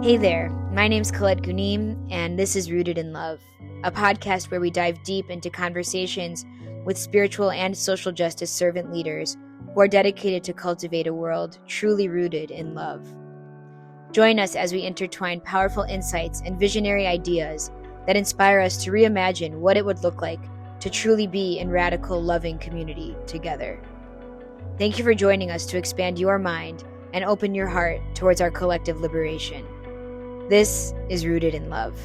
Hey there, my name's Khaled Gunim, and this is Rooted in Love, a podcast where we dive deep into conversations with spiritual and social justice servant leaders who are dedicated to cultivate a world truly rooted in love. Join us as we intertwine powerful insights and visionary ideas that inspire us to reimagine what it would look like to truly be in radical, loving community together. Thank you for joining us to expand your mind and open your heart towards our collective liberation. This is Rooted in Love.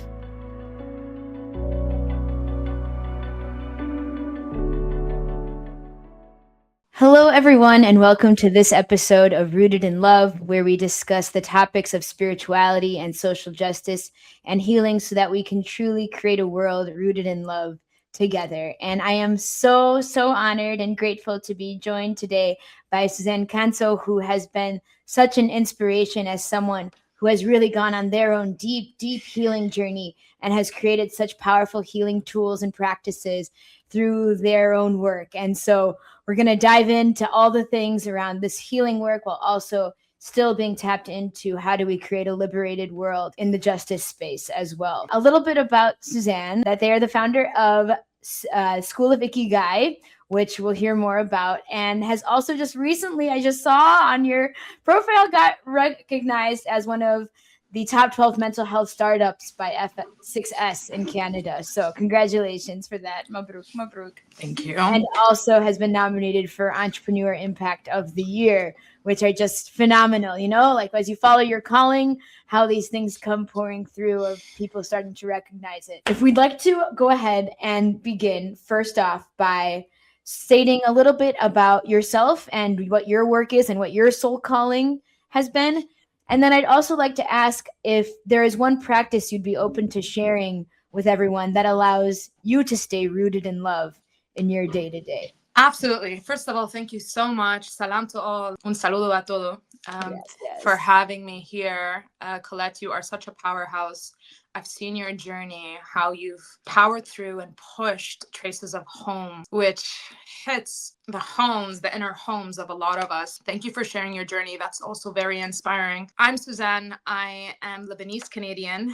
Hello, everyone, and welcome to this episode of Rooted in Love, where we discuss the topics of spirituality and social justice and healing so that we can truly create a world rooted in love together. And I am so honored and grateful to be joined today by Suzanne Kanso, who has been such an inspiration as someone who has really gone on their own deep healing journey and has created such powerful healing tools and practices through their own work. And so we're going to dive into all the things around this healing work while also still being tapped into how do we create a liberated world in the justice space as well. A little bit about Suzanne, that they are the founder of School of Ikigai, which we'll hear more about, and has also just recently, I just saw on your profile, got recognized as one of the top 12 mental health startups by F6S in Canada. So congratulations for that. Mabruk. Thank you. And also has been nominated for Entrepreneur Impact of the Year, which are just phenomenal, like as you follow your calling, how these things come pouring through of people starting to recognize it. If we'd like to go ahead and begin first off by stating a little bit about yourself and what your work is and what your soul calling has been. And then I'd also like to ask if there is one practice you'd be open to sharing with everyone that allows you to stay rooted in love in your day-to-day. Absolutely. First of all, thank you so much. Salam to all. Un saludo a todo. Yes. For having me here. Colette, you are such a powerhouse. I've seen your journey, how you've powered through and pushed traces of home, which hits the homes, the inner homes of a lot of us. Thank you for sharing your journey. That's also very inspiring. I'm Suzanne. I am Lebanese Canadian.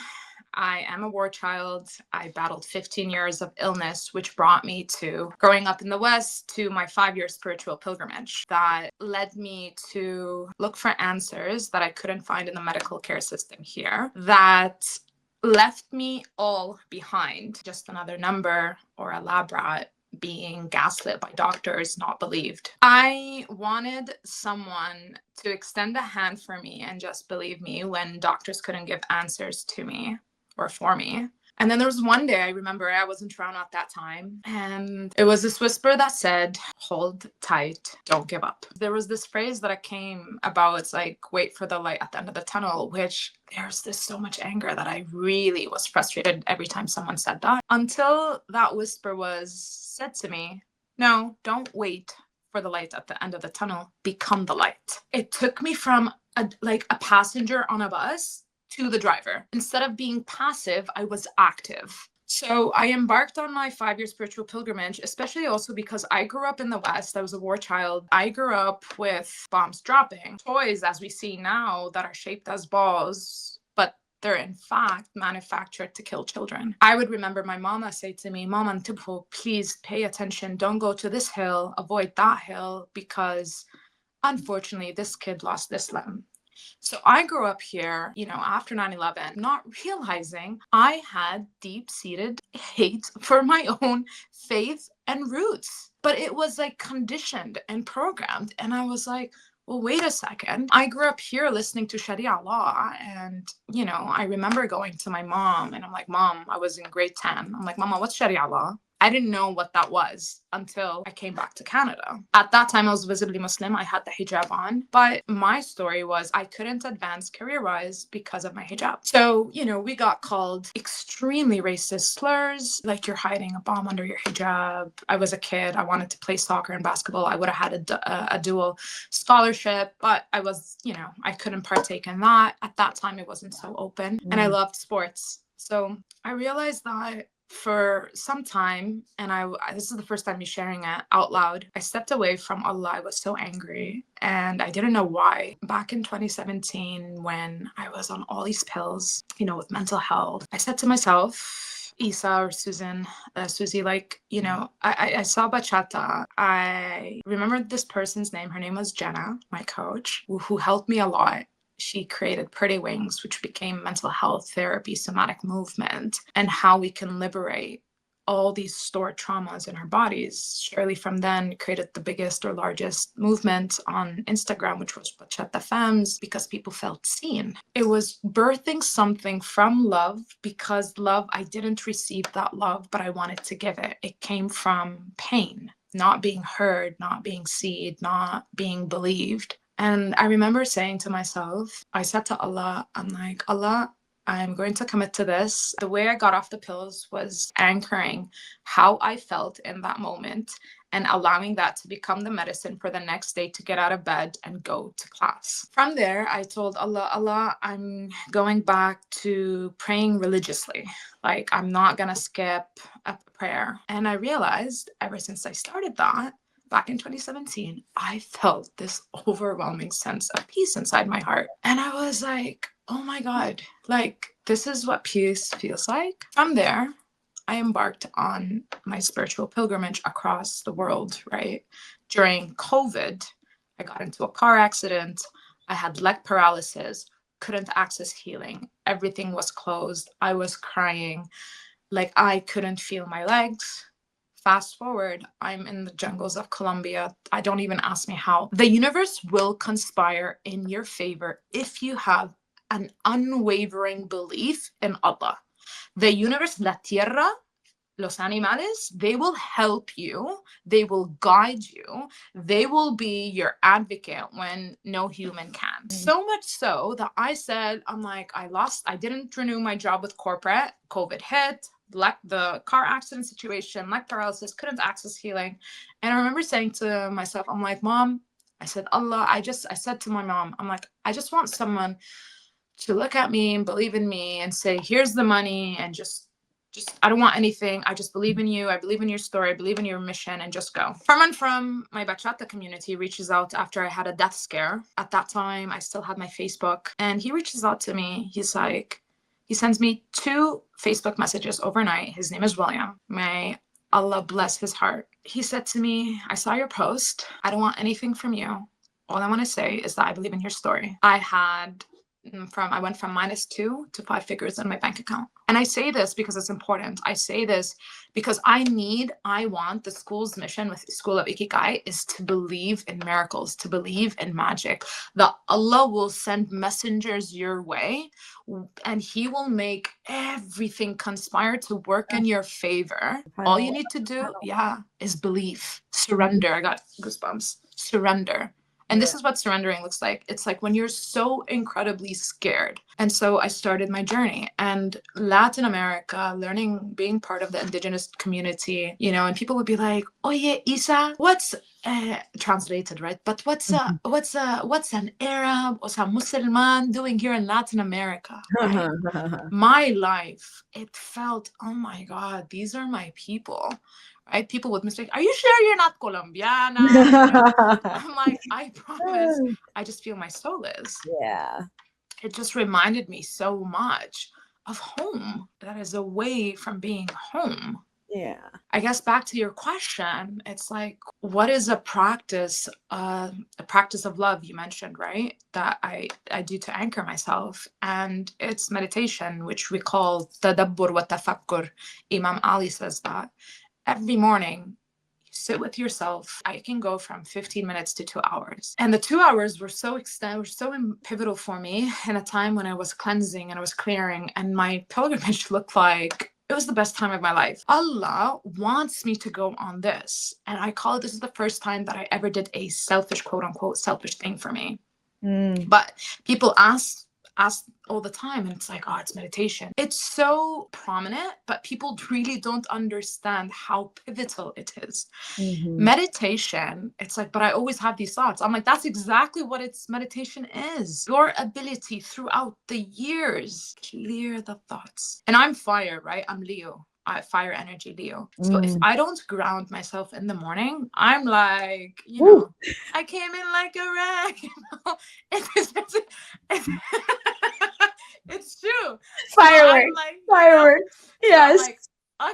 I am a war child. I battled 15 years of illness, which brought me to growing up in the West to my 5-year spiritual pilgrimage that led me to look for answers that I couldn't find in the medical care system here, that left me all behind. Just another number or a lab rat being gaslit by doctors, not believed. I wanted someone to extend a hand for me and just believe me when doctors couldn't give answers to me or for me. And then there was one day, I remember I was in Toronto at that time, and it was this whisper that said, hold tight, don't give up. There was this phrase that I came about, it's like, wait for the light at the end of the tunnel, which there's this so much anger that I really was frustrated every time someone said that, until that whisper was said to me, no, don't wait for the light at the end of the tunnel, become the light. It took me from a passenger on a bus to the driver. Instead of being passive, I was active. So I embarked on my 5-year spiritual pilgrimage, especially also because I grew up in the West. I was a war child. I grew up with bombs dropping, toys as we see now that are shaped as balls, but they're in fact manufactured to kill children. I would remember my mama say to me, Mama, Antibho, please pay attention. Don't go to this hill, avoid that hill, because unfortunately this kid lost this limb. So I grew up here, after 9/11, not realizing I had deep-seated hate for my own faith and roots. But it was like conditioned and programmed. And I was like, well, wait a second. I grew up here listening to Sharia law. And, I remember going to my mom and I'm like, Mom, I was in grade 10. I'm like, Mama, what's Sharia law? I didn't know what that was until I came back to Canada. At that time, I was visibly Muslim. I had the hijab on. But my story was I couldn't advance career-wise because of my hijab. So, we got called extremely racist slurs, like you're hiding a bomb under your hijab. I was a kid. I wanted to play soccer and basketball. I would have had a dual scholarship, but I was, I couldn't partake in that. At that time, it wasn't so open. And I loved sports. So I realized that For some time, and this is the first time me sharing it out loud, I stepped away from Allah. I was so angry and I didn't know why. Back in 2017, when I was on all these pills, with mental health, I said to myself, Isa or Susan, Susie, I saw bachata. I remembered this person's name. Her name was Jenna, my coach, who helped me a lot. She created Pretty Wings, which became mental health therapy, somatic movement, and how we can liberate all these stored traumas in our bodies. Shirley from then created the biggest or largest movement on Instagram, which was Bachata Femmes, because people felt seen. It was birthing something from love, because love, I didn't receive that love, but I wanted to give it. It came from pain, not being heard, not being seen, not being believed. And I remember saying to myself, I said to Allah, I'm like, Allah, I'm going to commit to this. The way I got off the pills was anchoring how I felt in that moment and allowing that to become the medicine for the next day to get out of bed and go to class. From there, I told Allah, Allah, I'm going back to praying religiously. Like, I'm not going to skip a prayer. And I realized ever since I started that, back in 2017, I felt this overwhelming sense of peace inside my heart. And I was like, oh my God, like, this is what peace feels like. From there, I embarked on my spiritual pilgrimage across the world, right? During COVID, I got into a car accident. I had leg paralysis, couldn't access healing. Everything was closed. I was crying. Like, I couldn't feel my legs. Fast forward, I'm in the jungles of Colombia. I don't even ask me how. The universe will conspire in your favor if you have an unwavering belief in Allah. The universe, la tierra, los animales, they will help you. They will guide you. They will be your advocate when no human can. So much so that I said, I'm like, I didn't renew my job with corporate. COVID hit. The car accident situation, leg paralysis, couldn't access healing. And I remember saying to myself, I'm like, Mom, I said, Allah, I said to my mom, I'm like, I just want someone to look at me and believe in me and say, here's the money, and just I don't want anything. I just believe in you. I believe in your story. I believe in your mission, and just go. Someone from my bachata community reaches out after I had a death scare. At that time, I still had my Facebook, and he reaches out to me. He's like, he sends me 2 Facebook messages overnight. His name is William. May Allah bless his heart. He said to me, I saw your post. I don't want anything from you. All I want to say is that I believe in your story. I went from -2 to 5 figures in my bank account. And I say this because it's important. I say this because I want the school's mission with School of Ikigai is to believe in miracles, to believe in magic, that Allah will send messengers your way and he will make everything conspire to work in your favor. All you need to do, is believe, surrender. I got goosebumps. Surrender. And this is what surrendering looks like. It's like when you're so incredibly scared. And so I started my journey. And Latin America, being part of the indigenous community, and people would be like, Oye, Isa, what's translated, right? But what's an Arab or some Muslim doing here in Latin America, right? My life, it felt, oh my God, these are my people. Right? People would mistake, are you sure you're not Colombiana? I'm like, I promise. I just feel my soul is. Yeah. It just reminded me so much of home. That is away from being home. Yeah. I guess back to your question, it's like, what is a practice of love you mentioned, right? That I do to anchor myself. And it's meditation, which we call tadabbur wa tafakkur. Imam Ali says that. Every morning, you sit with yourself. I can go from 15 minutes to 2 hours. And the 2 hours were so pivotal for me in a time when I was cleansing and I was clearing. And my pilgrimage looked like it was the best time of my life. Allah wants me to go on this. And I call it, this is the first time that I ever did a selfish, quote unquote, selfish thing for me. But people ask all the time, and it's like, oh, it's meditation. It's so prominent, but people really don't understand how pivotal it is. Meditation, it's like, but I always have these thoughts. I'm like, that's exactly what meditation is. Your ability throughout the years, clear the thoughts. And I'm fire, right? I'm Leo. fire energy Leo. So if Mm. I don't ground myself in the morning, I'm like, Woo. I came in like a wreck. It's, it's true. So I'm Fireworks. like, Fireworks. so I'm Yes. like,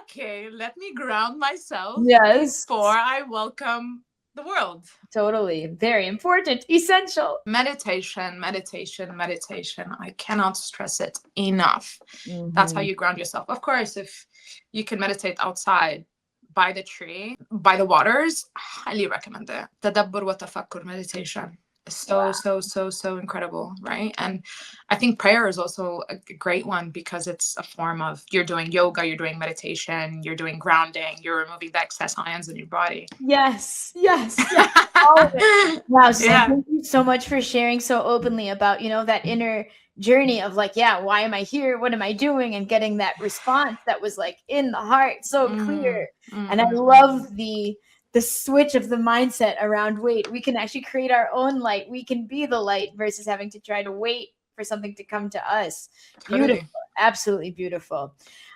okay, let me ground myself Yes. before I welcome the world. Totally. Very important. Essential. Meditation, meditation, meditation. I cannot stress it enough. That's how Mm-hmm. you ground yourself. Of course, if you can meditate outside by the tree, by the waters, highly recommend it. Tadabbur wa tafakkur meditation. So, Wow. so, so, so incredible, right? And I think prayer is also a great one because it's a form of, you're doing yoga, you're doing meditation, you're doing grounding, you're removing the excess ions in your body. Yes. Yes. Yes. All of it. Wow, Suzanne, Yeah. thank you so much for sharing so openly about, that inner journey of like, yeah, why am I here? What am I doing? And getting that response that was like in the heart, so clear. And I love the switch of the mindset around wait, we can actually create our own light. We can be the light versus having to try to wait for something to come to us. Beautiful. Totally. Absolutely beautiful.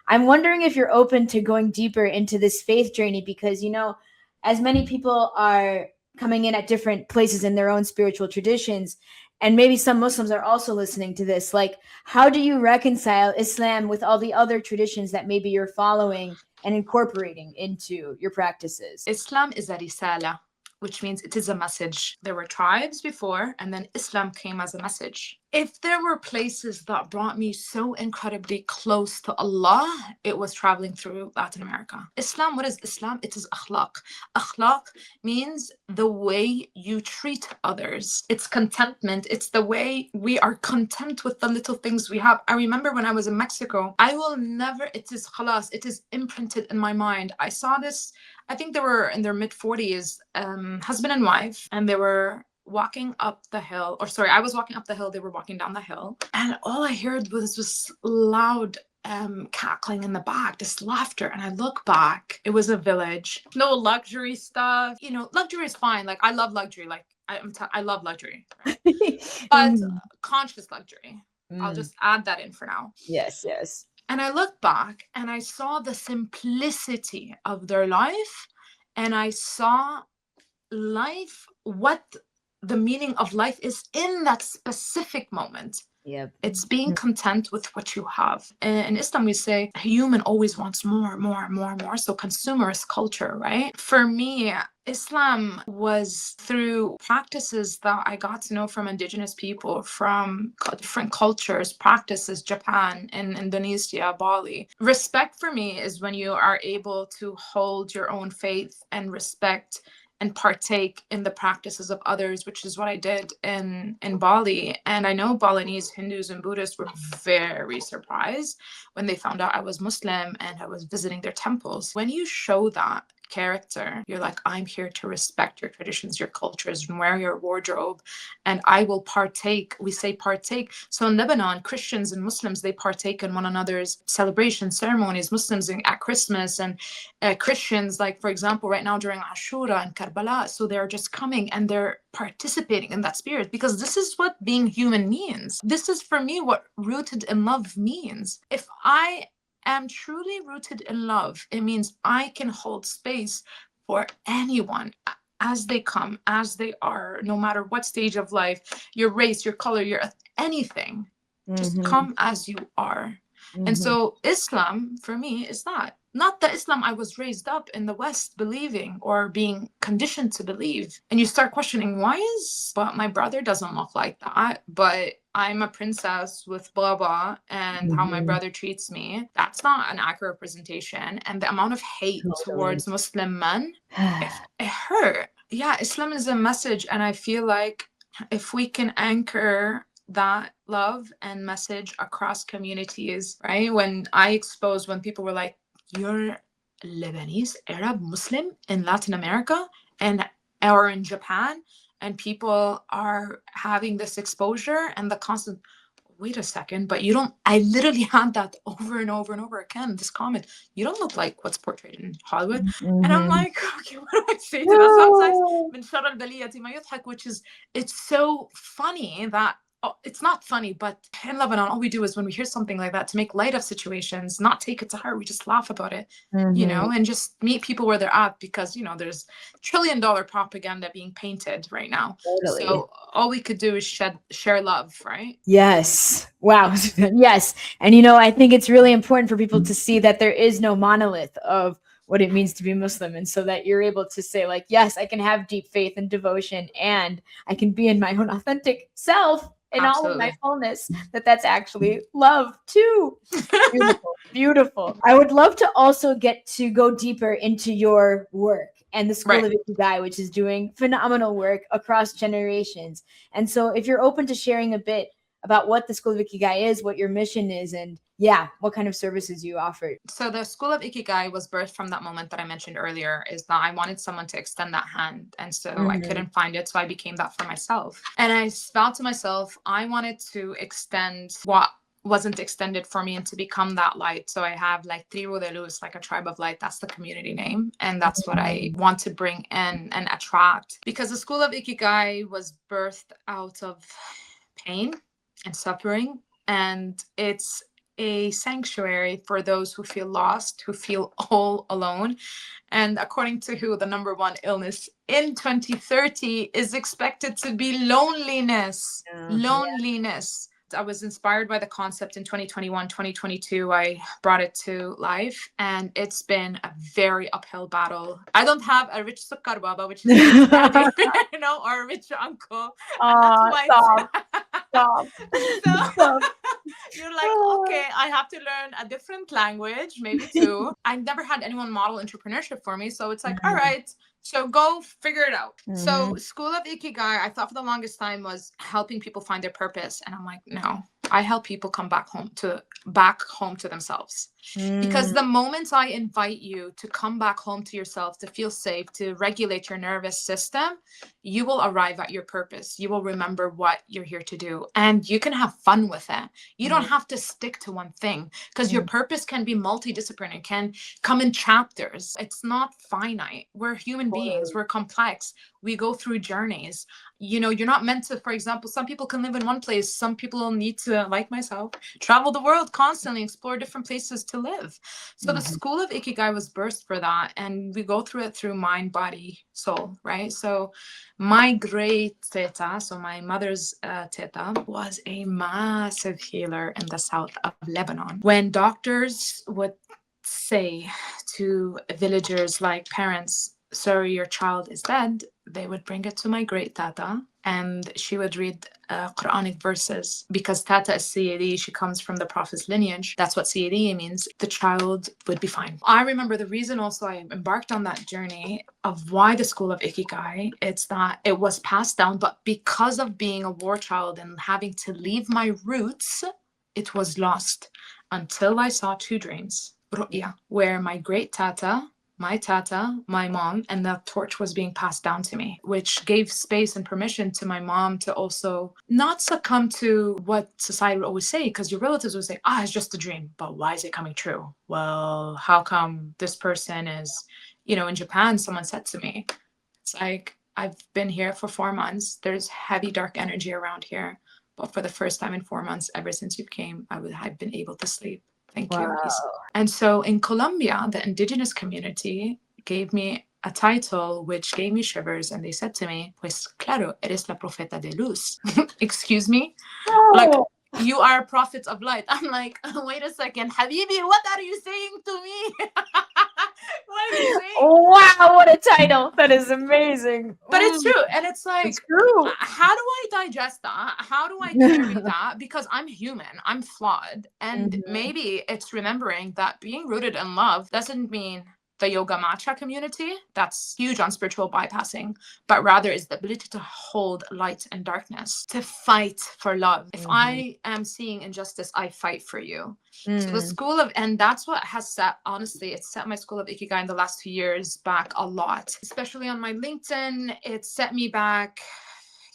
I'm wondering if you're open to going deeper into this faith journey because, as many people are coming in at different places in their own spiritual traditions, and maybe some Muslims are also listening to this, like, how do you reconcile Islam with all the other traditions that maybe you're following and incorporating into your practices? Islam is a risala, which means it is a message. There were tribes before, and then Islam came as a message. If there were places that brought me so incredibly close to Allah, it was traveling through Latin America. Islam, what is Islam? It is akhlaq. Akhlaq means the way you treat others. It's contentment. It's the way we are content with the little things we have. I remember when I was in Mexico, I will never, it is khalas, it is imprinted in my mind. I saw this, I think they were in their mid 40s, husband and wife, and they were walking up the hill, or sorry, I was walking up the hill, they were walking down the hill, and all I heard was this loud cackling in the back, this laughter. And I look back, it was a village, no luxury stuff. Luxury is fine. Like, I love luxury. Like, I love luxury, right? But conscious luxury. I'll just add that in for now. Yes, yes. And I looked back and I saw the simplicity of their life, and I saw life, what the meaning of life is in that specific moment. Yep. It's being content with what you have. In Islam, we say a human always wants more, more, more, more. So consumerist culture, right? For me, Islam was through practices that I got to know from indigenous people, from different cultures, practices, Japan and Indonesia, Bali. Respect for me is when you are able to hold your own faith and respect and partake in the practices of others, which is what I did in Bali. And I know Balinese Hindus and Buddhists were very surprised when they found out I was Muslim and I was visiting their temples. When you show that character, you're like, I'm here to respect your traditions, your cultures, and wear your wardrobe, and I will partake. We say partake. So in Lebanon, Christians and Muslims, they partake in one another's celebration ceremonies. Muslims at Christmas, and Christians, like, for example, right now during Ashura and Karbala. So they're just coming and they're participating in that spirit, because this is what being human means. This is, for me, what rooted in love means. If I am truly rooted in love, it means I can hold space for anyone as they come, as they are, no matter what stage of life, your race, your color, your anything. Just come as you are. And so Islam, for me, is that. Not the Islam I was raised up in the West believing or being conditioned to believe. And you start questioning, but my brother doesn't look like that, but I'm a princess with blah blah, and how my brother treats me, that's not an accurate representation. And the amount of hate towards Muslim men, it hurt. Yeah, Islam is a message, and I feel like if we can anchor that love and message across communities, right? When people were like, you're Lebanese, Arab, Muslim in Latin America or in Japan, and people are having this exposure and the constant, wait a second, but you don't, I literally had that over and over and over again, this comment, you don't look like what's portrayed in Hollywood. And I'm like, okay, what do I say to that? Sometimes, which is, it's so funny that it's not funny, but in Lebanon, all we do is when we hear something like that, to make light of situations, not take it to heart, we just laugh about it, Mm-hmm. and just meet people where they're at, because, there's $1 trillion propaganda being painted right now. Totally. So all we could do is share love, right? Yes. Wow. Yes. And I think it's really important for people to see that there is no monolith of what it means to be Muslim. And so that you're able to say, like, yes, I can have deep faith and devotion, and I can be in my own authentic self in all of my Absolutely. fullness, that's actually love too. Beautiful. Beautiful. I would love to also get to go deeper into your work and the School Right. of Ikigai, which is doing phenomenal work across generations. And so, if you're open to sharing a bit about what the School of Ikigai is, what your mission is, and yeah, what kind of services you offer. So the School of Ikigai was birthed from that moment that I mentioned earlier, is that I wanted someone to extend that hand. And so I Mm-hmm. couldn't find it. So I became that for myself. And I vowed to myself, I wanted to extend what wasn't extended for me and to become that light. So I have like Tribu de Luz, like a tribe of light. That's the community name. And that's what I want to bring in and attract. Because the School of Ikigai was birthed out of pain and suffering. And it's a sanctuary for those who feel lost, who feel all alone. And according to WHO, the number one illness in 2030 is expected to be loneliness. Yeah. Loneliness. I was inspired by the concept in 2021, 2022. I brought it to life, and it's been a very uphill battle. I don't have a rich sukkar baba, which is a rich daddy, or a rich uncle. I'm not white. Stop. Stop. So Stop. you're like, okay, I have to learn a different language, maybe two. I never had anyone model entrepreneurship for me. So it's like, all right, so go figure it out. Mm-hmm. So School of Ikigai, I thought for the longest time was helping people find their purpose. And I'm like, no, I help people come back home to themselves. Because the moment I invite you to come back home to yourself, to feel safe, to regulate your nervous system, you will arrive at your purpose. You will remember what you're here to do, and you can have fun with it. You don't have to stick to one thing, because your purpose can be multidisciplinary, can come in chapters. It's not finite. We're human beings. We're complex. We go through journeys. You're not meant to, for example, some people can live in one place. Some people need to, like myself, travel the world constantly, explore different places to live. So the School of Ikigai was birthed for that. And we go through it through mind, body, soul, right? So my great teta, so my mother's teta, was a massive healer in the south of Lebanon. When doctors would say to villagers, like parents, sorry, your child is dead, they would bring it to my great tata, and she would read Quranic verses. Because tata is Sayyidi, she comes from the Prophet's lineage. That's what Sayyidi means. The child would be fine. I remember the reason also I embarked on that journey of why the School of Ikigai, it's that it was passed down, but because of being a war child and having to leave my roots, it was lost until I saw two dreams, ru'ya, where my great tata, my mom, and the torch was being passed down to me, which gave space and permission to my mom to also not succumb to what society would always say, because your relatives would say, it's just a dream, but why is it coming true? Well, how come this person is, in Japan, someone said to me, it's like, I've been here for 4 months. There's heavy, dark energy around here. But for the first time in 4 months, ever since you came, I've been able to sleep. Thank you. And so in Colombia, the indigenous community gave me a title which gave me shivers, and they said to me, pues claro, eres la profeta de luz. Excuse me? Like, you are a prophet of light. I'm like, wait a second, Habibi, what are you saying to me? What are you saying? Wow, what a title. That is amazing. But it's true. And it's like, It's true. how do I digest that? How do I carry that? Because I'm human, I'm flawed. And maybe it's remembering that being rooted in love doesn't mean the yoga matcha community. That's huge on spiritual bypassing, but rather is the ability to hold light and darkness, to fight for love. If I am seeing injustice, I fight for you. So the School of, and that's what has set, honestly, it's set my School of Ikigai in the last 2 years back a lot, especially on my LinkedIn. It set me back,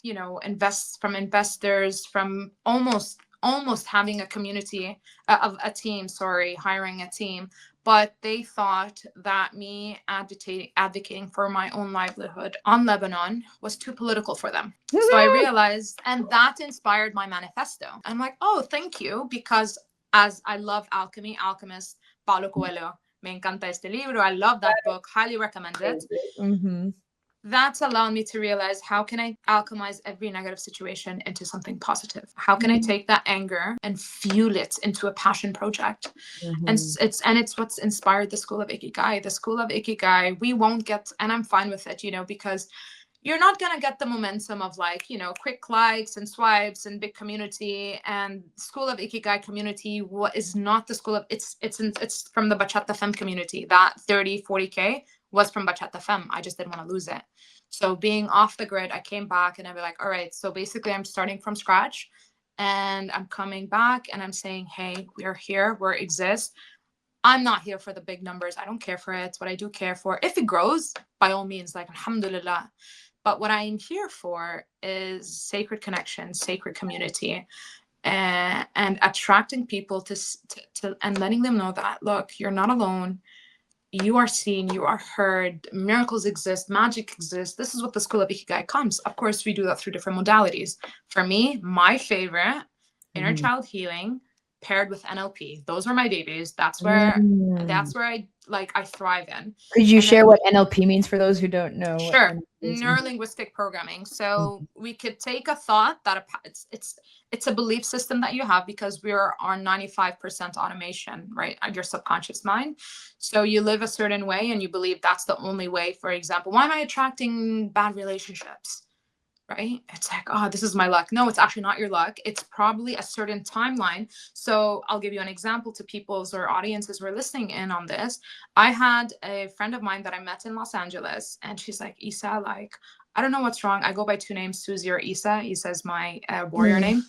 investors, from almost almost having a community of a team, sorry, hiring a team. But they thought that me advocating for my own livelihood on Lebanon was too political for them. So I realized, and that inspired my manifesto. I'm like, oh, thank you, because as I love alchemy, Alchemist, Paulo Coelho, me encanta este libro. I love that book, highly recommend it. Mm-hmm. That's allowed me to realize, how can I alchemize every negative situation into something positive? How can I take that anger and fuel it into a passion project? Mm-hmm. And it's what's inspired the School of Ikigai. The School of Ikigai, we won't get, and I'm fine with it, because you're not going to get the momentum of like, quick likes and swipes and big community. And School of Ikigai community, what is not the school of, it's from the Bachata Femme community. That 30-40K was from Bachata Femme. I just didn't want to lose it. So being off the grid, I came back and I'd be like, all right, so basically I'm starting from scratch and I'm coming back and I'm saying, hey, we're here, we exist. I'm not here for the big numbers. I don't care for it. What I do care for, if it grows, by all means, like, alhamdulillah. But what I'm here for is sacred connection, sacred community, and attracting people to and letting them know that, look, you're not alone. You are seen, you are heard, miracles exist, magic exists. This is what the School of Ikigai comes. Of course, we do that through different modalities. For me, my favorite, inner child healing paired with NLP. Those are my babies. That's where I thrive in. Could you share what NLP means for those who don't know? Sure. Neuro-linguistic programming. So we could take a thought that it's a belief system that you have, because we are on 95% automation, right? Your subconscious mind. So you live a certain way and you believe that's the only way. For example, why am I attracting bad relationships? Right? It's like, oh, this is my luck. No, it's actually not your luck. It's probably a certain timeline. So I'll give you an example to people's or audiences who are listening in on this. I had a friend of mine that I met in Los Angeles, and she's like, Isa, like, I don't know what's wrong. I go by two names, Susie or Isa. Isa is my warrior name.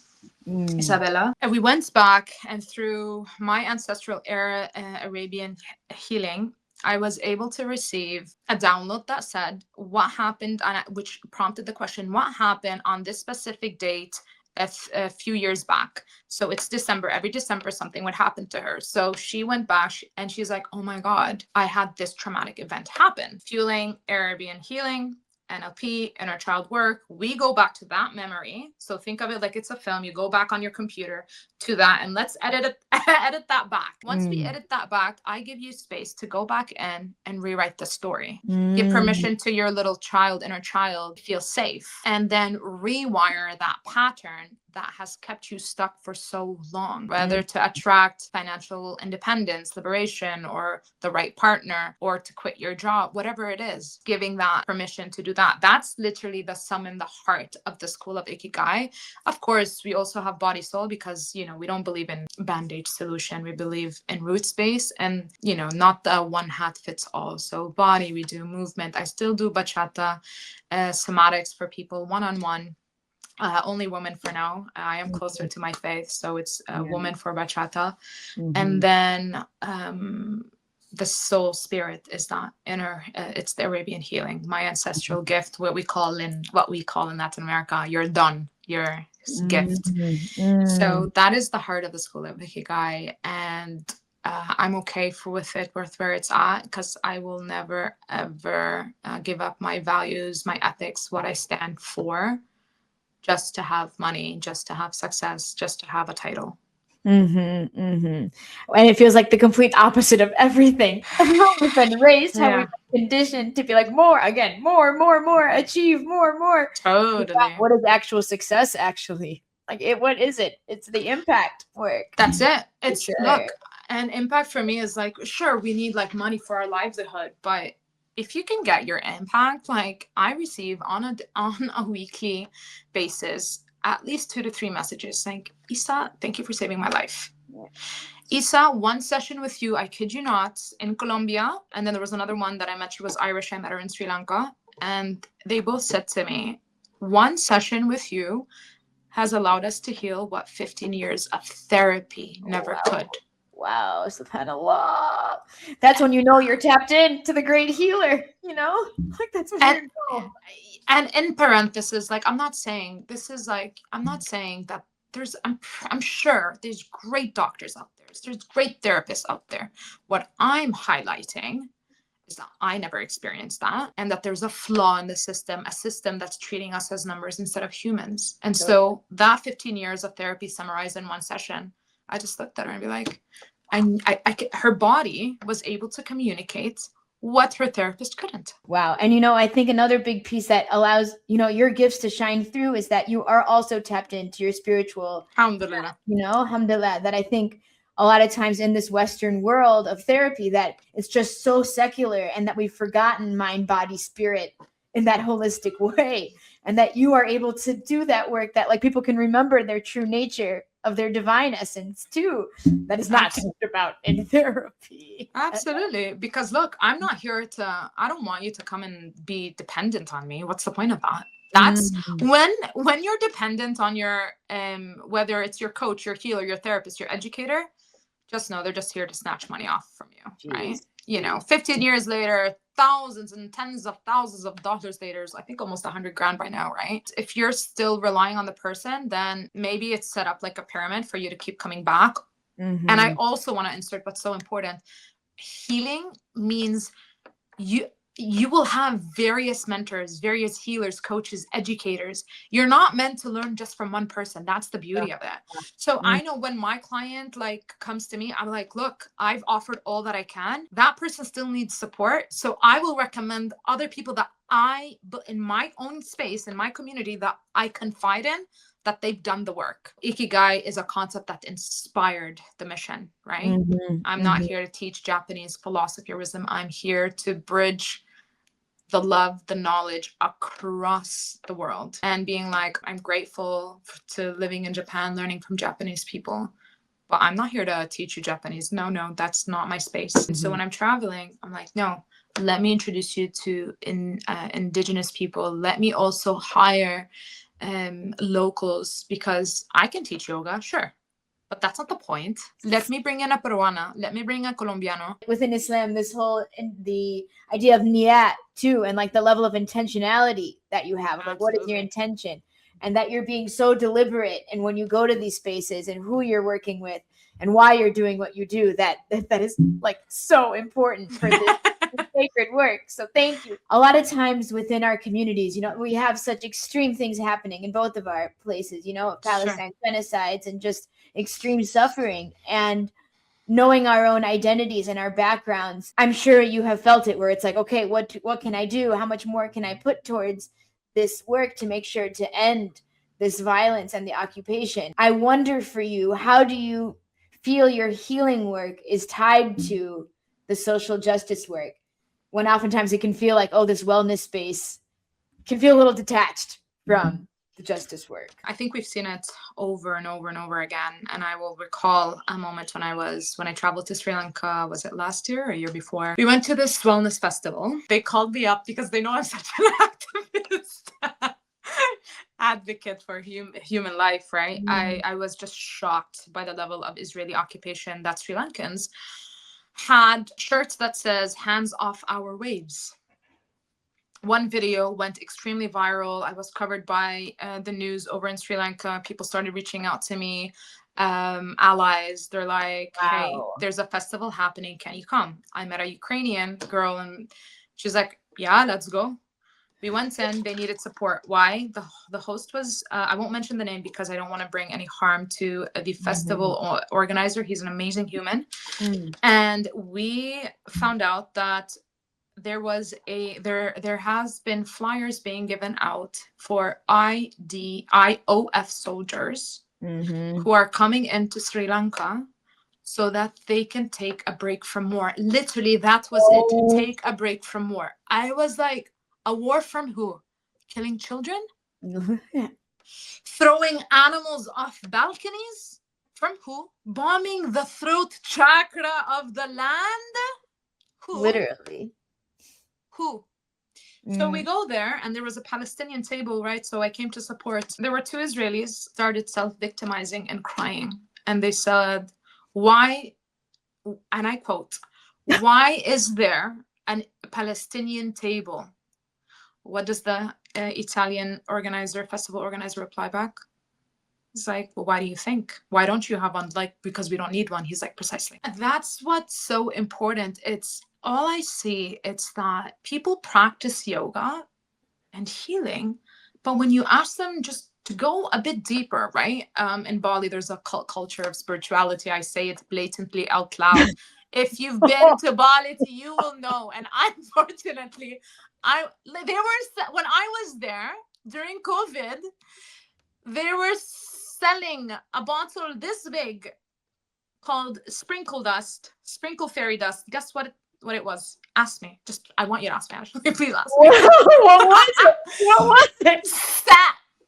Isabella. And we went back, and through my ancestral era, Arabian healing, I was able to receive a download that said what happened, which prompted the question, what happened on this specific date a few years back? So it's December. Every December, something would happen to her. So she went back and she's like, oh my God, I had this traumatic event happen. Fueling Arabian healing, NLP, inner child work, we go back to that memory. So think of it like it's a film. You go back on your computer to that, and let's edit that back. Once we edit that back, I give you space to go back in and rewrite the story. Give permission to your little child, inner child, feel safe, and then rewire that pattern that has kept you stuck for so long, whether to attract financial independence, liberation, or the right partner, or to quit your job, whatever it is, giving that permission to do that. That's literally the sum and the heart of the School of Ikigai. Of course, we also have body soul, because, we don't believe in band-aid solution. We believe in roots base and, not the one hat fits all. So body, we do movement. I still do bachata, somatics for people one-on-one. Only women for now. I am closer to my faith, so it's woman for bachata. And then the soul spirit is that inner, it's the Arabian healing, my ancestral gift, what we call in Latin America, your don, your gift. So that is the heart of the School of Ikigai, and I'm okay with where it's at, because I will never ever give up my values, my ethics, what I stand for, just to have money, just to have success, just to have a title. And it feels like the complete opposite of everything. We've been raised, how we've been conditioned to be like, more, achieve more. Totally. What is actual success actually? Like, what is it? It's the impact work. That's it. It's look, and impact for me is like, sure, we need like money for our livelihood, but if you can get your impact, like I receive on a weekly basis at least 2 to 3 messages like, Isa, thank you for saving my life. Isa, one session with you, I kid you not, in Colombia. And then there was another one that I met. She was Irish. I met her in Sri Lanka. And they both said to me, one session with you has allowed us to heal what 15 years of therapy never could. Wow, subhanAllah. That's when you know you're tapped into the great healer, Like, that's what and in parenthesis, like, I'm not saying that I'm sure there's great doctors out there. There's great therapists out there. What I'm highlighting is that I never experienced that, and that there's a flaw in the system, a system that's treating us as numbers instead of humans. And so that 15 years of therapy summarized in one session, I just looked at her and be like, her body was able to communicate what her therapist couldn't. Wow. And, I think another big piece that allows, your gifts to shine through is that you are also tapped into your spiritual, Alhamdulillah. Alhamdulillah, that I think a lot of times in this Western world of therapy that it's just so secular, and that we've forgotten mind, body, spirit in that holistic way. And that you are able to do that work, that like people can remember their true nature of their divine essence too, that is not talked about in therapy. Absolutely. Because look, I don't want you to come and be dependent on me. What's the point of that? That's when you're dependent on your whether it's your coach, your healer, your therapist, your educator, just know they're just here to snatch money off from you. Jeez. Right? 15 years later, thousands and tens of thousands of dollars later, I think almost 100 grand by now, right? If you're still relying on the person, then maybe it's set up like a pyramid for you to keep coming back. And I also want to insert what's so important. Healing means you will have various mentors, various healers, coaches, educators. You're not meant to learn just from one person. That's the beauty of it. So I know when my client comes to me, I'm like, look, I've offered all that I can. That person still needs support. So I will recommend other people that in my own space, in my community, that I confide in, that they've done the work. Ikigai is a concept that inspired the mission, right? I'm not here to teach Japanese philosophy or wisdom. I'm here to bridge the love, the knowledge across the world. And being like, I'm grateful to living in Japan, learning from Japanese people. But I'm not here to teach you Japanese. No, that's not my space. And so when I'm traveling, I'm like, no, let me introduce you to indigenous people. Let me also hire locals, because I can teach yoga, sure, but that's not the point. Let me bring in a Peruana. Let me bring a Colombiano. Within Islam, this whole the idea of niyat too, and like the level of intentionality that you have. Like, what is your intention? And that you're being so deliberate, and when you go to these spaces, and who you're working with, and why you're doing what you do, that is like so important for this sacred work. So thank you. A lot of times within our communities, we have such extreme things happening in both of our places, Palestine genocides and just extreme suffering. And knowing our own identities and our backgrounds, I'm sure you have felt it, where it's like, okay, what can I do? How much more can I put towards this work to make sure to end this violence and the occupation? I wonder for you, how do you feel your healing work is tied to the social justice work, when oftentimes it can feel like, oh, this wellness space can feel a little detached from the justice work? I think we've seen it over and over and over again. And I will recall a moment when I traveled to Sri Lanka. Was it last year or a year before? We went to this wellness festival. They called me up because they know I'm such an activist. Advocate for human life, right? I was just shocked by the level of Israeli occupation, that Sri Lankans had shirts that says hands off our waves. One video went extremely viral. I was covered by the news over in Sri Lanka. People started reaching out to me, allies. They're like, hey, there's a festival happening. Can you come? I met a Ukrainian girl, and she's like, yeah, let's go. We went in. They needed support. Why? The host was, I won't mention the name because I don't want to bring any harm to the festival organizer. He's an amazing human. And we found out that there has been flyers being given out for IOF soldiers who are coming into Sri Lanka so that they can take a break from war. Literally, that was it. Take a break from war. I was like, a war from who? Killing children? Throwing animals off balconies? From who? Bombing the throat chakra of the land? Who? Literally. Who? So we go there, and there was a Palestinian table, right? So I came to support. There were two Israelis started self-victimizing and crying. And they said, why, and I quote, why is there a Palestinian table? What does the Italian festival organizer reply back? It's like, well, why do you think? Why don't you have one? Like, because we don't need one. He's like, precisely. And that's what's so important. It's all I see. It's that people practice yoga and healing, but when you ask them just to go a bit deeper, right? In Bali, there's a culture of spirituality. I say it blatantly out loud. If you've been to Bali, you will know. And unfortunately, when I was there during COVID, they were selling a bottle this big called sprinkle dust, sprinkle fairy dust. Guess what it was? Ask me. Just, I want you to ask me, actually. Please ask me. What was it? What was it?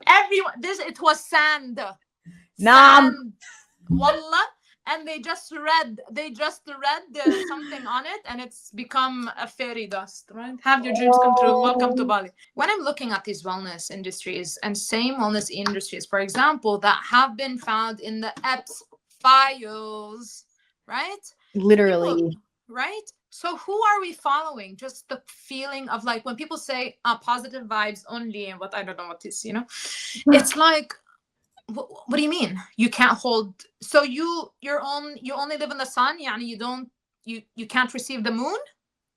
Everyone, it was sand. Nam. Sand. Wallah. And they just read something on it, and it's become a fairy dust, right? Have your dreams come true. Welcome to Bali. When I'm looking at these wellness industries and same wellness industries, for example, that have been found in the EPS files, right? Literally. People, right? So who are we following? Just the feeling of like when people say positive vibes only, and what I don't know what is, it's like, what do you mean? You can't hold, so you only live in the sun, you can't receive the moon,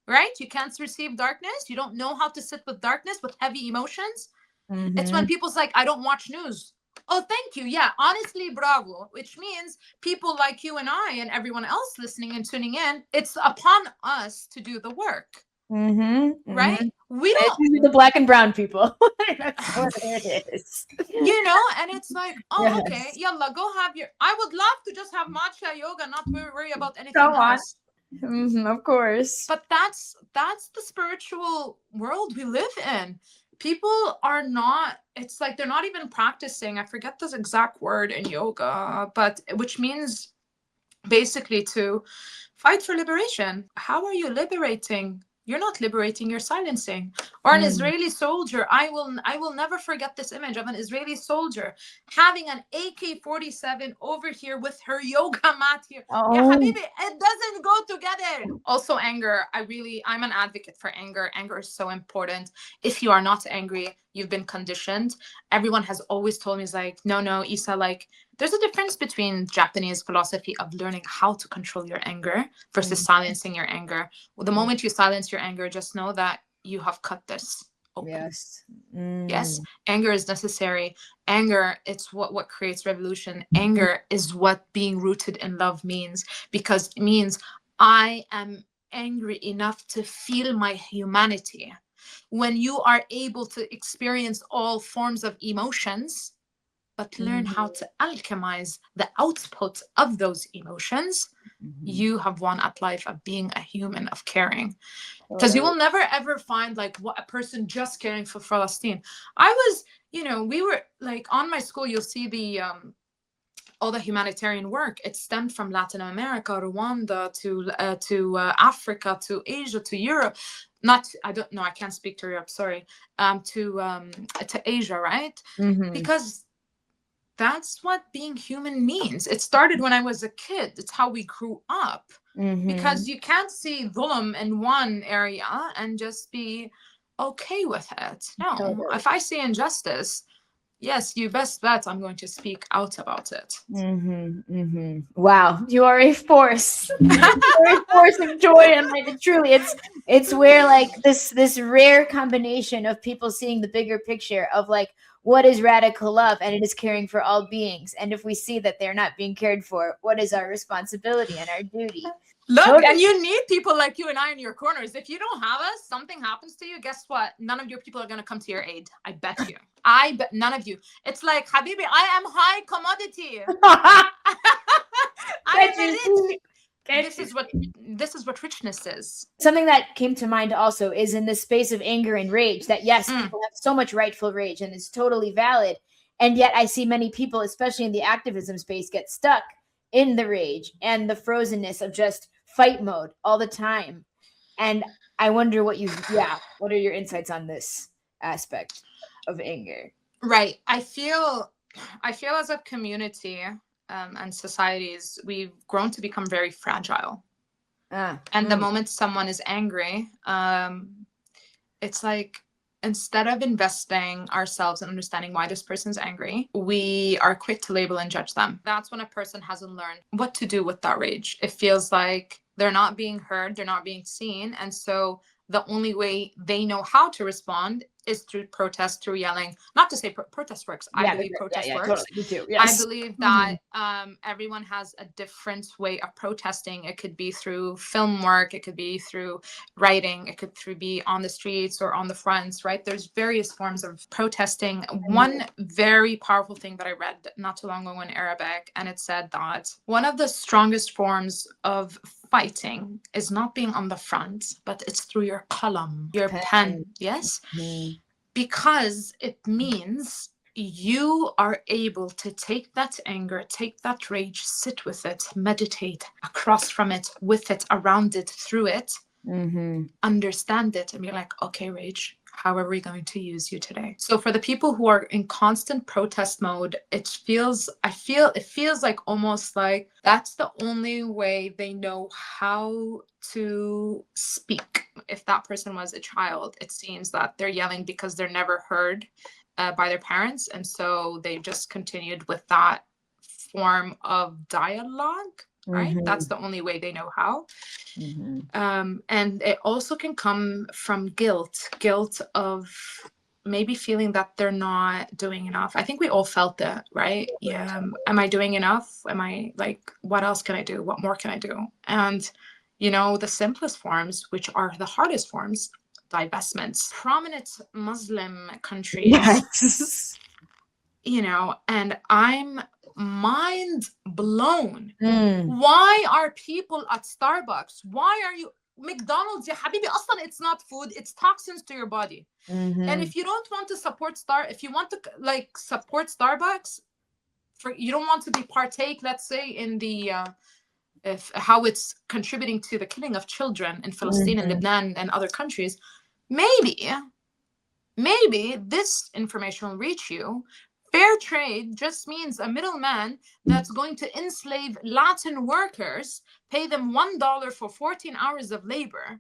right? You can't receive darkness. You don't know how to sit with darkness, with heavy emotions. Mm-hmm. It's when people's like, I don't watch news. Oh, thank you. Yeah, honestly, bravo. Which means people like you and I and everyone else listening and tuning in, it's upon us to do the work. Mm-hmm. Right? Mm-hmm. We don't, the black and brown people. That's what it is. and it's like, oh, Yes. okay, yalla, go have your, I would love to just have matcha yoga, not worry about anything Come on. else. Mm-hmm, of course. But that's the spiritual world we live in. People are not, it's like they're not even practicing, I forget this exact word in yoga, but which means basically to fight for liberation. How are you liberating? You're not liberating, you're silencing. Or an Israeli soldier, I will never forget this image of an Israeli soldier having an AK-47 over here with her yoga mat here. Oh. Yeah, habibi, it doesn't go together. Also anger, I'm an advocate for anger. Anger is so important. If you are not angry, you've been conditioned. Everyone has always told me, is like, no, Isa, like, there's a difference between Japanese philosophy of learning how to control your anger versus silencing your anger. Well, the moment you silence your anger, just know that you have cut this open. Yes. Yes, anger is necessary. Anger, it's what creates revolution. Anger is what being rooted in love means, because it means I am angry enough to feel my humanity. When you are able to experience all forms of emotions, but learn how to alchemize the output of those emotions, you have won at life of being a human, of caring. Because you will never ever find like what a person just caring for Palestine. I was, we were like on my school, you'll see the all the humanitarian work. It stemmed from Latin America, Rwanda, to Africa, to Asia, to Europe. I don't know, I can't speak to Europe, sorry. To Asia, right? Because that's what being human means. It started when I was a kid. It's how we grew up. Because you can't see dhulm in one area and just be okay with it. No, Totally. if I see injustice, yes, you best bet I'm going to speak out about it. Wow, you are a force. You're a force of joy, and like truly, it's where like this rare combination of people seeing the bigger picture of like what is radical love, and it is caring for all beings. And if we see that they're not being cared for, what is our responsibility and our duty? Look, and you need people like you and I in your corners. If you don't have us, something happens to you, guess what? None of your people are going to come to your aid. I bet you. I bet none of you. It's like, Habibi, I am high commodity. I am rich. This is what richness is. Something that came to mind also is in the space of anger and rage, that yes, people have so much rightful rage and it's totally valid. And yet I see many people, especially in the activism space, get stuck in the rage and the frozenness of just fight mode all the time. And I wonder what are your insights on this aspect of anger? Right. I feel as a community and societies, we've grown to become very fragile. And the moment someone is angry, it's like instead of investing ourselves in understanding why this person's angry, we are quick to label and judge them. That's when a person hasn't learned what to do with that rage. It feels like they're not being heard, they're not being seen. And so the only way they know how to respond is through protest, through yelling. Not to say protest works. I believe protest works. Totally. Me too. I Yes. believe that everyone has a different way of protesting. It could be through film work, it could be through writing, it could be on the streets or on the fronts, right? There's various forms of protesting. One very powerful thing that I read not too long ago in Arabic, and it said that one of the strongest forms of fighting is not being on the front, but it's through your qalam, your pen. Yes? Because it means you are able to take that anger, take that rage, sit with it, meditate across from it, with it, around it, through it, understand it, and be like, okay, rage, how are we going to use you today? So for the people who are in constant protest mode, it feels like almost like that's the only way they know how to speak. If that person was a child, it seems that they're yelling because they're never heard by their parents. And so they've just continued with that form of dialogue, right? That's the only way they know how. And it also can come from guilt of maybe feeling that they're not doing enough. I think we all felt that, right? Yeah. Am I doing enough? Am I like, what else can I do? What more can I do? And, you know, the simplest forms, which are the hardest forms, divestments. Prominent Muslim countries, Yes. you know, and I'm mind blown. Why are people at Starbucks? Why are you McDonald's? Ya habibi, aslan it's not food, it's toxins to your body. And if you don't want to support if you want to like support Starbucks, you don't want to be partake, let's say, in the how it's contributing to the killing of children in Palestine and Lebanon and other countries, maybe this information will reach you. Fair trade just means a middleman that's going to enslave Latin workers, pay them $1 for 14 hours of labor,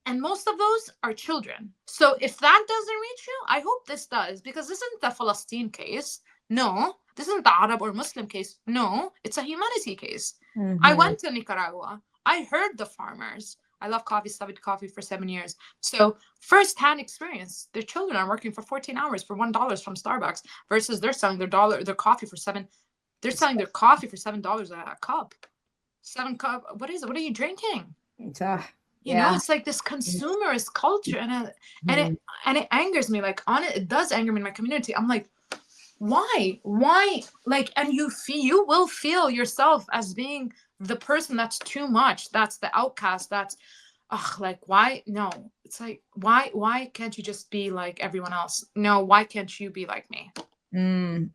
and most of those are children. So if that doesn't reach you, I hope this does, because this isn't the Palestine case. No, this isn't the Arab or Muslim case. No, it's a humanity case. I went to Nicaragua. I heard the farmers. I love coffee, studied coffee for 7 years. So first-hand experience, their children are working for 14 hours for $1 from Starbucks versus they're selling their coffee for $7. They're selling their coffee for $7 a cup. 7 cup. What is it? What are you drinking? You know, it's like this consumerist culture, and it angers me. Like it does anger me in my community. I'm like, why? Like, and you will feel yourself as being the person that's too much, that's the outcast, that's like, why? No, it's like, why can't you just be like everyone else? No, why can't you be like me? And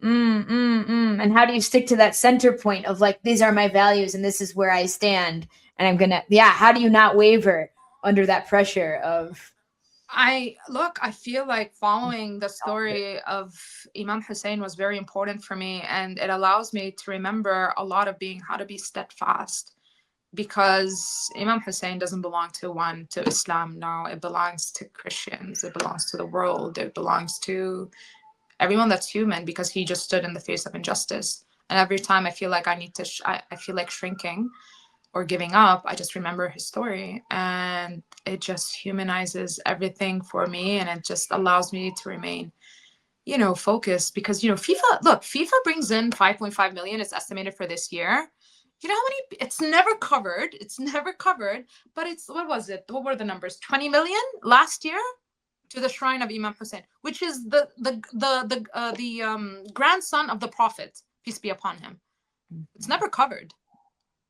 how do you stick to that center point of like, these are my values and this is where I stand, and I'm gonna, how do you not waver under that pressure of? I feel like following the story of Imam Hussein was very important for me, and it allows me to remember a lot of how to be steadfast, because Imam Hussein doesn't belong to Islam now. It belongs to Christians. It belongs to the world. It belongs to everyone that's human, because he just stood in the face of injustice. And every time I feel like I need to, I feel like shrinking or giving up, I just remember his story, and it just humanizes everything for me, and it just allows me to remain, you know, focused. Because, you know, FIFA brings in 5.5 million, it's estimated, for this year. You know how many? It's never covered, but it's, what were the numbers? 20 million last year to the shrine of Imam Hussein, which is the grandson of the Prophet, peace be upon him. It's never covered.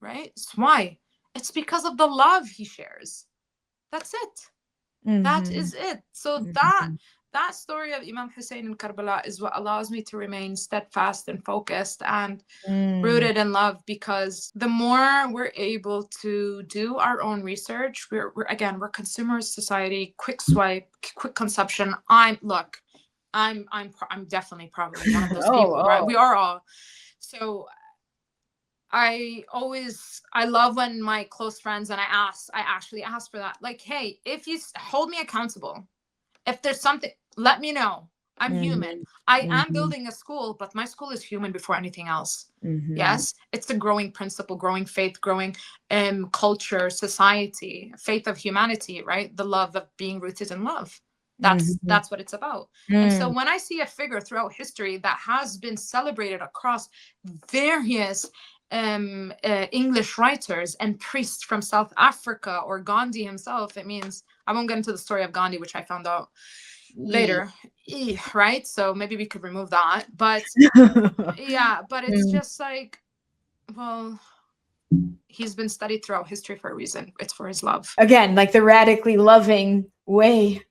Right? Why? It's because of the love he shares. That's it. That is it. So that story of Imam Hussein in Karbala is what allows me to remain steadfast and focused and rooted in love, because the more we're able to do our own research, we're consumer society, quick swipe, quick consumption. I'm definitely probably one of those people, right? We are all. So I love when my close friends, and I actually ask for that. Like, hey, if you hold me accountable, if there's something, let me know. I'm human. Mhm. I am Mhm. building a school, but my school is human before anything else. Mhm. Yes, it's the growing principle, growing faith, growing culture, society, faith of humanity, right? The love of being rooted in love. Mhm. That's what it's about. And so Mm. when I see a figure throughout history that has been celebrated across various English writers and priests from South Africa, or Gandhi himself, it means, I won't get into the story of Gandhi, which I found out Ye- later, right? So maybe we could remove that. But yeah, but it's Mm. just like, well, he's been studied throughout history for a reason. It's for his love. Again, like the radically loving way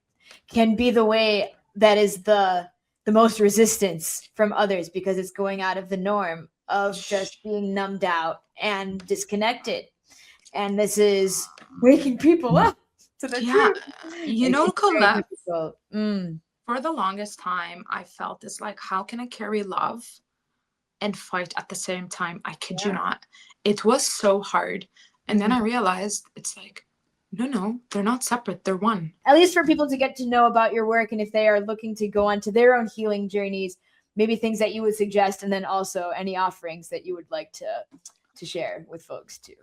can be the way that is the most resistance from others, because it's going out of the norm of just being numbed out and disconnected. And this is waking people up to the Yeah, truth. you know, It's very Colette, difficult. Mm. for the longest time, I felt this like, how can I carry love and fight at the same time? I kid you Yeah. not. It was so hard. And then Mhm. I realized it's like, no, they're not separate. They're one. At least for people to get to know about your work, and if they are looking to go on to their own healing journeys, maybe things that you would suggest, and then also any offerings that you would like to share with folks too.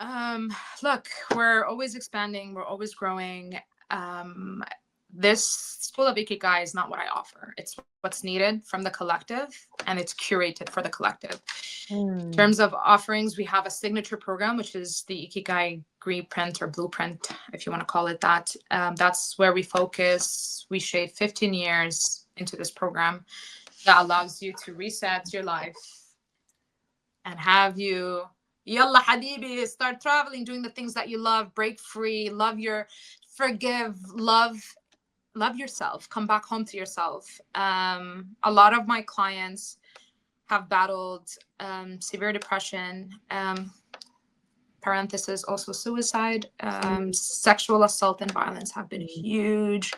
Um, Look, we're always expanding, we're always growing. Um, this School of Ikigai is not what I offer. It's what's needed from the collective, and it's curated for the collective. In Mm. terms of offerings, we have a signature program, which is the Ikigai Greenprint or Blueprint, if you want to call it that. That's where we focus. We shade 15 years into this program that allows you to reset your life and have you, yalla habibi, start traveling, doing the things that you love, break free, love your, forgive, love yourself, come back home to yourself. A lot of my clients have battled severe depression, parenthesis, also suicide, Mm. sexual assault and violence have been huge.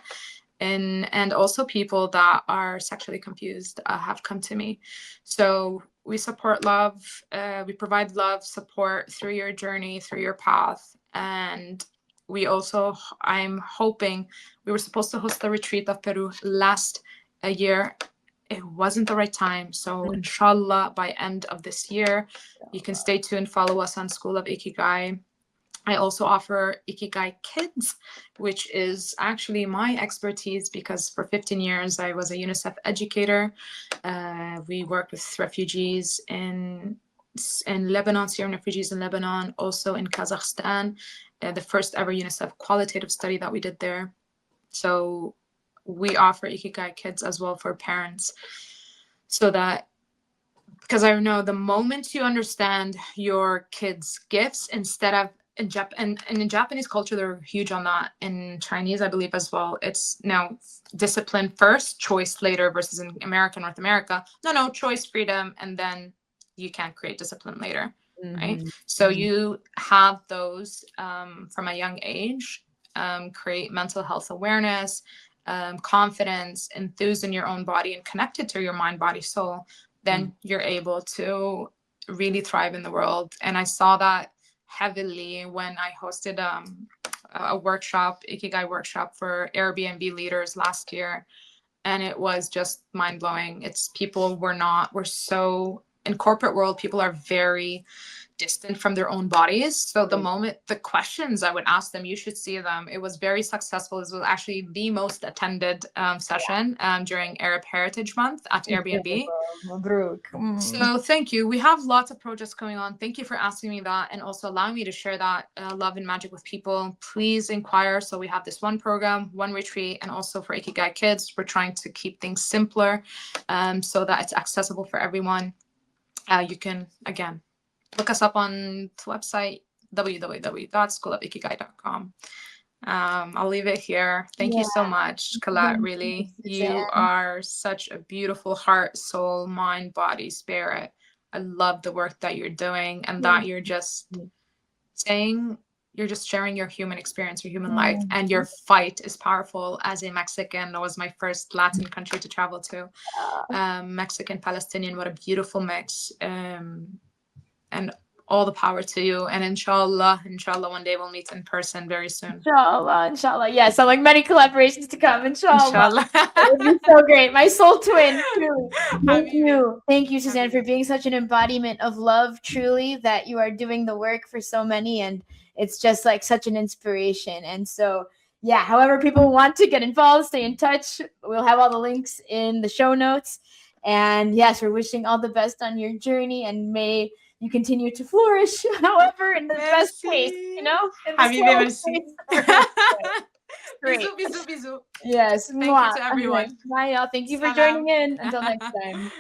And also people that are sexually confused have come to me. So we support love, we provide love support through your journey, through your path. And we also, I'm hoping, we were supposed to host the retreat of Peru last a year. It wasn't the right time, so Mm. inshallah by end of this year you can stay tuned, follow us on School of Ikigai. I also offer Ikigai Kids, which is actually my expertise because for 15 years I was a UNICEF educator. We worked with refugees in Lebanon, Syrian refugees in Lebanon, also in Kazakhstan, the first ever UNICEF qualitative study that we did there. So we offer Ikigai Kids as well for parents, so that, because I know the moment you understand your kids' gifts, instead of and in Japanese culture they're huge on that. In Chinese, I believe as well, it's now discipline first, choice later, versus in America, North America, no, choice, freedom, and then you can create discipline later, right? Mhm. So Mhm. you have those from a young age, create mental health awareness, confidence, enthused in your own body and connected to your mind, body, soul. Then you're able to really thrive in the world. And I saw that heavily when I hosted a workshop, Ikigai workshop for Airbnb leaders last year. And it was just mind blowing. It's people were so, in corporate world, people are very distant from their own bodies. So the moment, the questions I would ask them, you should see them. It was very successful. This was actually the most attended session during Arab Heritage Month at Airbnb. Incredible. Mabruk. Mm. So thank you. We have lots of projects going on. Thank you for asking me that and also allowing me to share that love and magic with people. Please inquire. So we have this one program, one retreat, and also for Ikigai Kids, we're trying to keep things simpler so that it's accessible for everyone. You can, again, look us up on the website, www.schoolofikigai.com. I'll leave it here. Thank you Yeah. so much, Colette. Thank you, Really, you Suzanne. are such a beautiful heart, soul, mind, body, spirit. I love the work that you're doing and that Thank you're just you. saying, you're just sharing your human experience, your human life, Mm. and your fight is powerful. As a Mexican, that was my first Latin country to travel to. Mexican, Palestinian, what a beautiful mix. And all the power to you. And inshallah, one day we'll meet in person very soon. Inshallah, inshallah. Yes, so like many collaborations to come, inshallah. Inshallah. It would be so great. My soul twin, truly. Thank Habibi. you. Thank you, Suzanne, for Habibi. being such an embodiment of love, truly, that you are doing the work for so many. And it's just like such an inspiration. And so, yeah, however people want to get involved, stay in touch, we'll have all the links in the show notes. And yes, we're wishing all the best on your journey, and may you continue to flourish, however, in the best place, Merci. you know? In the Habibi, slow merci. pace or the fast pace. Great. Bisous, bisous, bisous. Yes. Thank you to everyone. Bye, y'all. Thank you for Salam. joining in. Until next time.